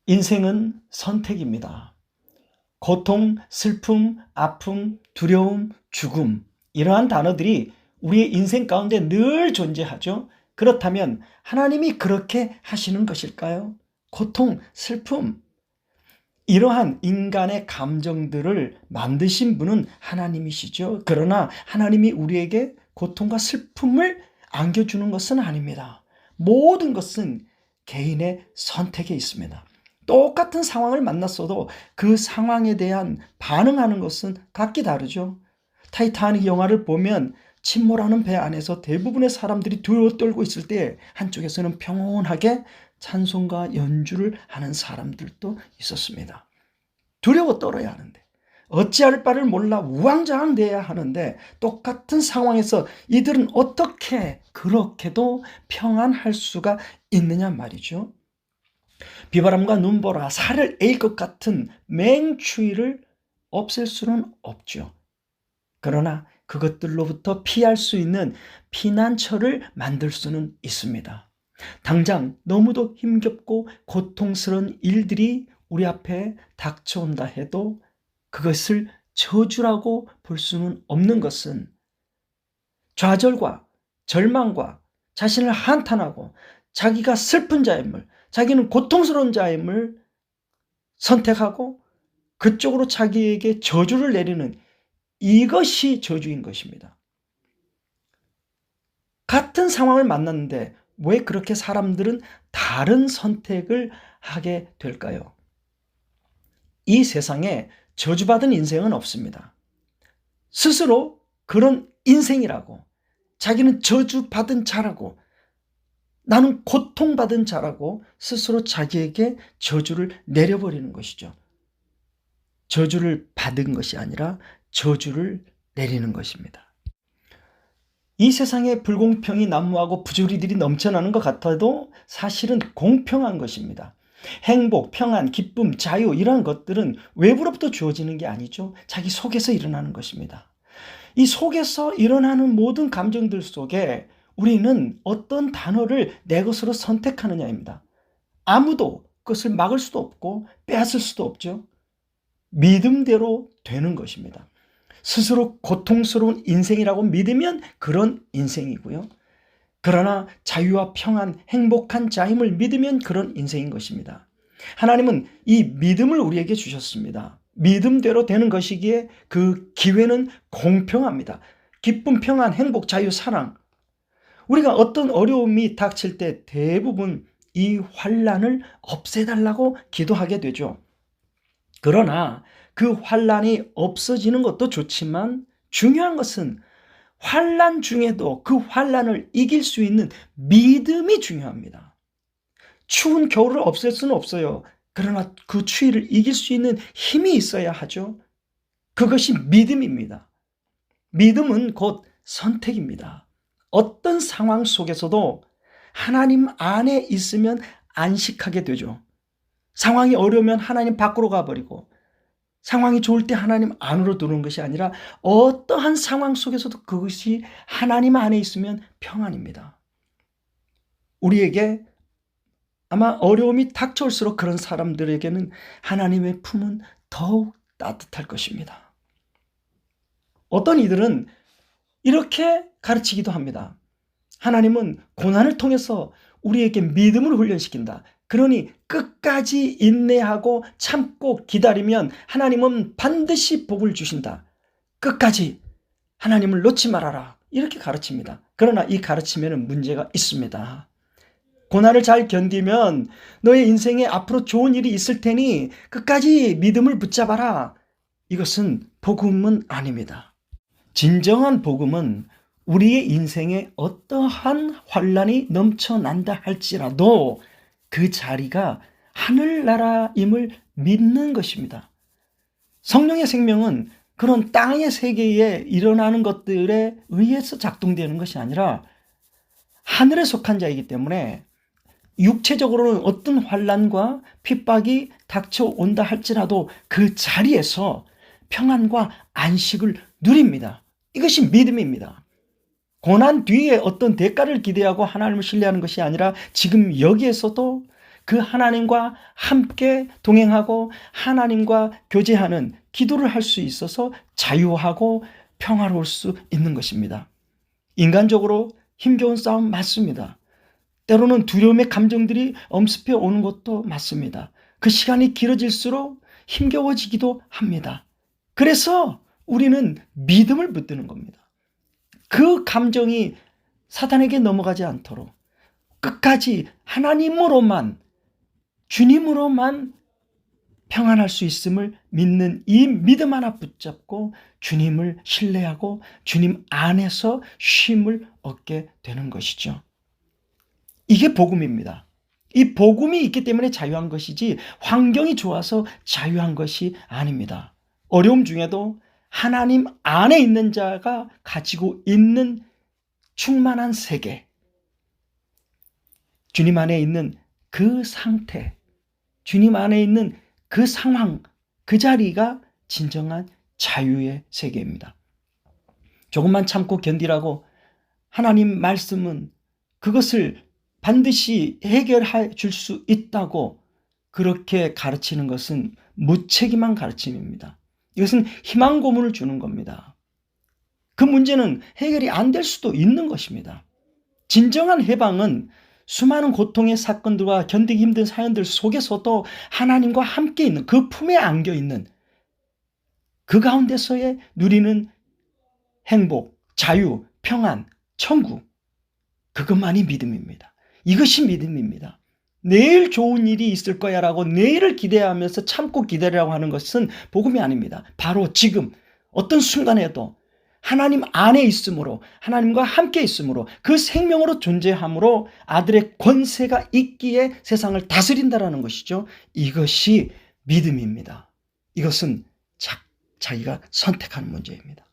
인생은 선택입니다. 고통, 슬픔, 아픔, 두려움, 죽음, 이러한 단어들이 우리의 인생 가운데 늘 존재하죠. 그렇다면 하나님이 그렇게 하시는 것일까요? 고통, 슬픔, 이러한 인간의 감정들을 만드신 분은 하나님이시죠. 그러나 하나님이 우리에게 고통과 슬픔을 안겨주는 것은 아닙니다. 모든 것은 개인의 선택에 있습니다. 똑같은 상황을 만났어도 그 상황에 대한 반응하는 것은 각기 다르죠. 타이타닉 영화를 보면 침몰하는 배 안에서 대부분의 사람들이 두려워 떨고 있을 때 한쪽에서는 평온하게 찬송과 연주를 하는 사람들도 있었습니다. 두려워 떨어야 하는데, 어찌할 바를 몰라 우왕좌왕대야 하는데, 똑같은 상황에서 이들은 어떻게 그렇게도 평안할 수가 있느냐 말이죠. 비바람과 눈보라, 살을 에일 것 같은 맹추위를 없앨 수는 없죠. 그러나 그것들로부터 피할 수 있는 피난처를 만들 수는 있습니다. 당장 너무도 힘겹고 고통스러운 일들이 우리 앞에 닥쳐온다 해도 그것을 저주라고 볼 수는 없는 것은, 좌절과 절망과 자신을 한탄하고 자기가 슬픈 자임을, 자기는 고통스러운 자임을 선택하고 그쪽으로 자기에게 저주를 내리는, 이것이 저주인 것입니다. 같은 상황을 만났는데 왜 그렇게 사람들은 다른 선택을 하게 될까요? 이 세상에 저주받은 인생은 없습니다. 스스로 그런 인생이라고, 자기는 저주받은 자라고, 나는 고통받은 자라고 스스로 자기에게 저주를 내려버리는 것이죠. 저주를 받은 것이 아니라 저주를 내리는 것입니다. 이 세상에 불공평이 난무하고 부조리들이 넘쳐나는 것 같아도 사실은 공평한 것입니다. 행복, 평안, 기쁨, 자유, 이러한 것들은 외부로부터 주어지는 게 아니죠. 자기 속에서 일어나는 것입니다. 이 속에서 일어나는 모든 감정들 속에 우리는 어떤 단어를 내 것으로 선택하느냐입니다. 아무도 그것을 막을 수도 없고 빼앗을 수도 없죠. 믿음대로 되는 것입니다. 스스로 고통스러운 인생이라고 믿으면 그런 인생이고요. 그러나 자유와 평안, 행복한 자임을 믿으면 그런 인생인 것입니다. 하나님은 이 믿음을 우리에게 주셨습니다. 믿음대로 되는 것이기에 그 기회는 공평합니다. 기쁨, 평안, 행복, 자유, 사랑. 우리가 어떤 어려움이 닥칠 때 대부분 이 환난을 없애달라고 기도하게 되죠. 그러나 그 환난이 없어지는 것도 좋지만 중요한 것은 환난 중에도 그 환난을 이길 수 있는 믿음이 중요합니다. 추운 겨울을 없앨 수는 없어요. 그러나 그 추위를 이길 수 있는 힘이 있어야 하죠. 그것이 믿음입니다. 믿음은 곧 선택입니다. 어떤 상황 속에서도 하나님 안에 있으면 안식하게 되죠. 상황이 어려우면 하나님 밖으로 가버리고, 상황이 좋을 때 하나님 안으로 들어오는 것이 아니라 어떠한 상황 속에서도 그것이 하나님 안에 있으면 평안입니다. 우리에게 아마 어려움이 닥쳐올수록 그런 사람들에게는 하나님의 품은 더욱 따뜻할 것입니다. 어떤 이들은 이렇게 가르치기도 합니다. 하나님은 고난을 통해서 우리에게 믿음을 훈련시킨다. 그러니 끝까지 인내하고 참고 기다리면 하나님은 반드시 복을 주신다. 끝까지 하나님을 놓지 말아라. 이렇게 가르칩니다. 그러나 이 가르침에는 문제가 있습니다. 고난을 잘 견디면 너의 인생에 앞으로 좋은 일이 있을 테니 끝까지 믿음을 붙잡아라. 이것은 복음은 아닙니다. 진정한 복음은 우리의 인생에 어떠한 환난이 넘쳐난다 할지라도 그 자리가 하늘나라임을 믿는 것입니다. 성령의 생명은 그런 땅의 세계에 일어나는 것들에 의해서 작동되는 것이 아니라 하늘에 속한 자이기 때문에 육체적으로는 어떤 환난과 핍박이 닥쳐온다 할지라도 그 자리에서 평안과 안식을 누립니다. 이것이 믿음입니다. 고난 뒤에 어떤 대가를 기대하고 하나님을 신뢰하는 것이 아니라 지금 여기에서도 그 하나님과 함께 동행하고 하나님과 교제하는 기도를 할 수 있어서 자유하고 평화로울 수 있는 것입니다. 인간적으로 힘겨운 싸움 맞습니다. 때로는 두려움의 감정들이 엄습해 오는 것도 맞습니다. 그 시간이 길어질수록 힘겨워지기도 합니다. 그래서 우리는 믿음을 붙드는 겁니다. 그 감정이 사단에게 넘어가지 않도록 끝까지 하나님으로만, 주님으로만 평안할 수 있음을 믿는 이 믿음 하나 붙잡고 주님을 신뢰하고 주님 안에서 쉼을 얻게 되는 것이죠. 이게 복음입니다. 이 복음이 있기 때문에 자유한 것이지 환경이 좋아서 자유한 것이 아닙니다. 어려움 중에도 하나님 안에 있는 자가 가지고 있는 충만한 세계, 주님 안에 있는 그 상태, 주님 안에 있는 그 상황, 그 자리가 진정한 자유의 세계입니다. 조금만 참고 견디라고 하나님 말씀은 그것을 반드시 해결해 줄 수 있다고 그렇게 가르치는 것은 무책임한 가르침입니다. 이것은 희망 고문을 주는 겁니다. 그 문제는 해결이 안 될 수도 있는 것입니다. 진정한 해방은 수많은 고통의 사건들과 견디기 힘든 사연들 속에서도 하나님과 함께 있는, 그 품에 안겨 있는, 그 가운데서의 누리는 행복, 자유, 평안, 천국, 그것만이 믿음입니다. 이것이 믿음입니다. 내일 좋은 일이 있을 거야 라고 내일을 기대하면서 참고 기다리라고 하는 것은 복음이 아닙니다. 바로 지금 어떤 순간에도 하나님 안에 있으므로, 하나님과 함께 있으므로, 그 생명으로 존재함으로 아들의 권세가 있기에 세상을 다스린다라는 것이죠. 이것이 믿음입니다. 이것은 자기가 선택하는 문제입니다.